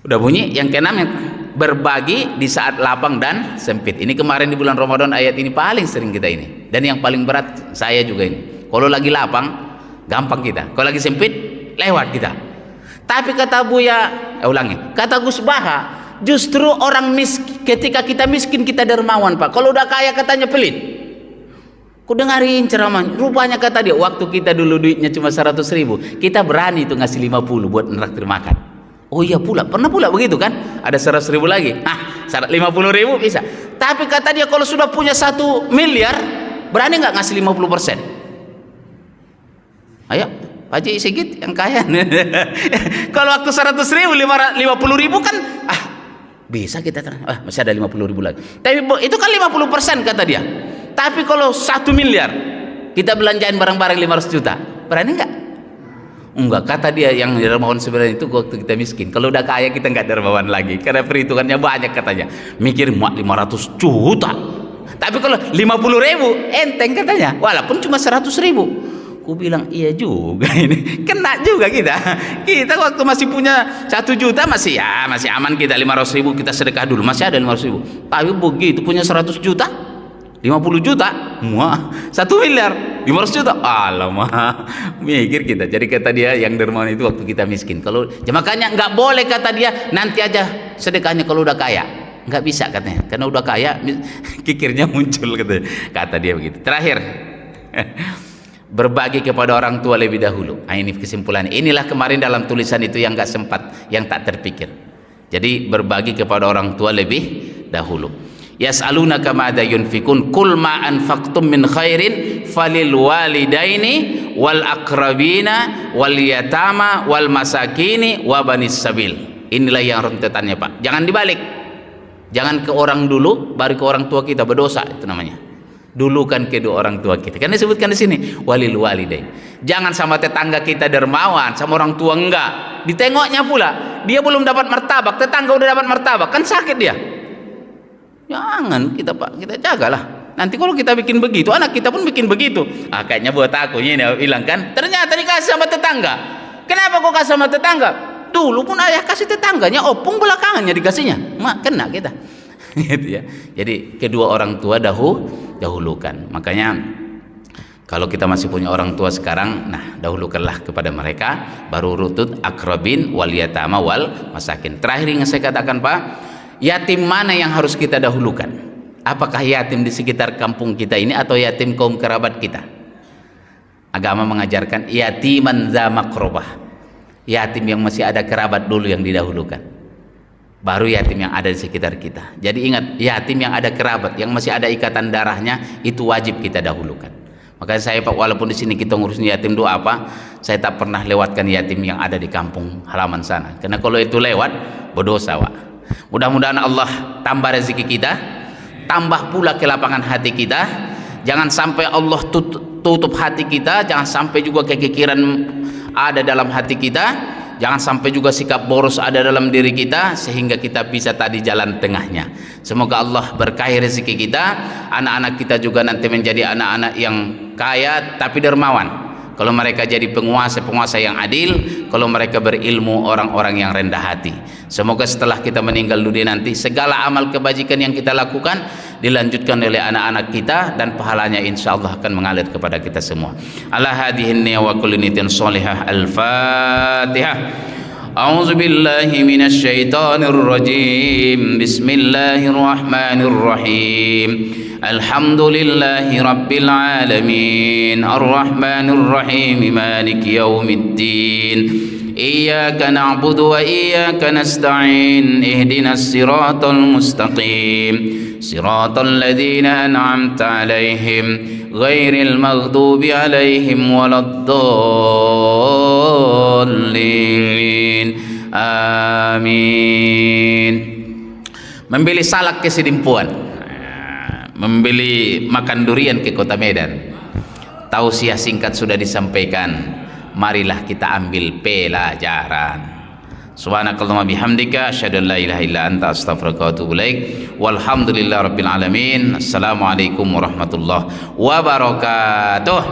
Udah bunyi. Yang keenam, berbagi di saat lapang dan sempit. Ini kemarin di bulan Ramadan ayat ini paling sering kita ini, dan yang paling berat saya juga ini. Kalau lagi lapang gampang kita, kalau lagi sempit lewat kita. Tapi kata Buya, kata Gus Baha, justru orang miskin, ketika kita miskin kita dermawan Pak. Kalau udah kaya katanya pelit. Ku dengarin ceramah, rupanya kata dia, waktu kita dulu duitnya cuma 100.000, kita berani tuh ngasih 50 buat nraktir makan. Oh iya pula, pernah pula begitu kan? Ada 100.000 lagi, 50.000 bisa. Tapi kata dia kalau sudah punya 1 miliar, berani nggak ngasih 50%? Ayo, Pak Haji Sigit yang kaya. Kalau waktu 100.000, 50.000 kan, bisa kita masih ada 50.000 lagi. Tapi itu kan 50% kata dia. Tapi kalau 1 miliar, kita belanjain barang-barang 500 juta, berani nggak? Enggak, kata dia yang dermawan sebenarnya itu waktu kita miskin. Kalau udah kaya kita nggak dermawan lagi, karena perhitungannya banyak katanya. Mikir 500 juta. Tapi kalau 50.000 enteng katanya, walaupun cuma 100.000. Ku bilang iya juga ini, kena juga kita. Kita waktu masih punya 1 juta masih aman kita. 500.000 kita sedekah dulu, masih ada 500.000. Tapi begitu punya 100 juta, 50 juta, 1 miliar, 500 juta, alamak, mikir kita. Jadi kata dia yang dermawan itu waktu kita miskin. Kalau makanya nggak boleh kata dia nanti aja sedekahnya kalau udah kaya, nggak bisa katanya, karena udah kaya kikirnya muncul kata dia begitu. Terakhir, berbagi kepada orang tua lebih dahulu. Ini kesimpulan. Inilah kemarin dalam tulisan itu yang nggak sempat, yang tak terpikir. Jadi berbagi kepada orang tua lebih dahulu. Yas'alunaka ma'adha yunfikun kul ma anfaqtum min khairin falil walidaini wal akrabina wal yatama wal masakini wa banis sabil. Inilah yang rentetannya Pak, jangan dibalik, jangan ke orang dulu baru ke orang tua kita, berdosa itu namanya. Dulu kan kedua orang tua kita, kan disebutkan di sini walil walidain. Jangan sama tetangga kita dermawan, sama orang tua enggak, ditengoknya pula dia belum dapat martabak, tetangga udah dapat martabak, kan sakit dia. Jangan kita Pak, kita jagalah. Nanti kalau kita bikin begitu, anak kita pun bikin begitu. Kayaknya buat aku ini bilang kan, ternyata dikasih sama tetangga. Kenapa kok kasih sama tetangga? Dulu pun ayah kasih tetangganya, opung belakangannya dikasihnya. Kena kita. Gitu ya. Jadi kedua orang tua dahulukan. Makanya kalau kita masih punya orang tua sekarang, dahulukanlah kepada mereka, baru rutut akrabin wal yatama wal masakin. Terakhir yang saya katakan Pak, yatim mana yang harus kita dahulukan? Apakah yatim di sekitar kampung kita ini atau yatim kaum kerabat kita? Agama mengajarkan yatiman za makrobah, yatim yang masih ada kerabat dulu yang didahulukan, baru yatim yang ada di sekitar kita. Jadi ingat, yatim yang ada kerabat, yang masih ada ikatan darahnya, itu wajib kita dahulukan. Makanya saya Pak, walaupun di sini kita ngurusin yatim doa apa, saya tak pernah lewatkan yatim yang ada di kampung halaman sana, karena kalau itu lewat berdosa Pak. Mudah-mudahan Allah tambah rezeki kita, tambah pula kelapangan hati kita. Jangan sampai Allah tutup hati kita, jangan sampai juga kekikiran ada dalam hati kita, jangan sampai juga sikap boros ada dalam diri kita, sehingga kita bisa tadi jalan tengahnya. Semoga Allah berkahi rezeki kita, anak-anak kita juga nanti menjadi anak-anak yang kaya tapi dermawan. Kalau mereka jadi penguasa yang adil, kalau mereka berilmu orang-orang yang rendah hati. Semoga setelah kita meninggal dunia nanti, segala amal kebajikan yang kita lakukan dilanjutkan oleh anak-anak kita, dan pahalanya insyaallah akan mengalir kepada kita semua. Ala hadhihi niyya wa kulli niyatin shalihah. Al-Fatihah. A'udzu billahi minasy syaithanir rajim. Bismillahirrahmanirrahim. Alhamdulillahi rabbil alamin, arrahmanir rahim, maliki yaumiddin. Iyyaka na'budu wa iyyaka nasta'in. Ihdinas siratal mustaqim, siratal ladzina an'amta 'alaihim ghairil maghdubi 'alaihim waladdallin. Amin. Membeli salak ke Sidimpuan, membeli makan durian ke Kota Medan. Tausiah singkat sudah disampaikan, marilah kita ambil pelajaran. Subhanakallahumma bihamdika asyhadu an la ilaha illa anta astaghfiruka wa atubu ilaik. Walhamdulillahirabbil alamin. Assalamualaikum warahmatullahi wabarakatuh.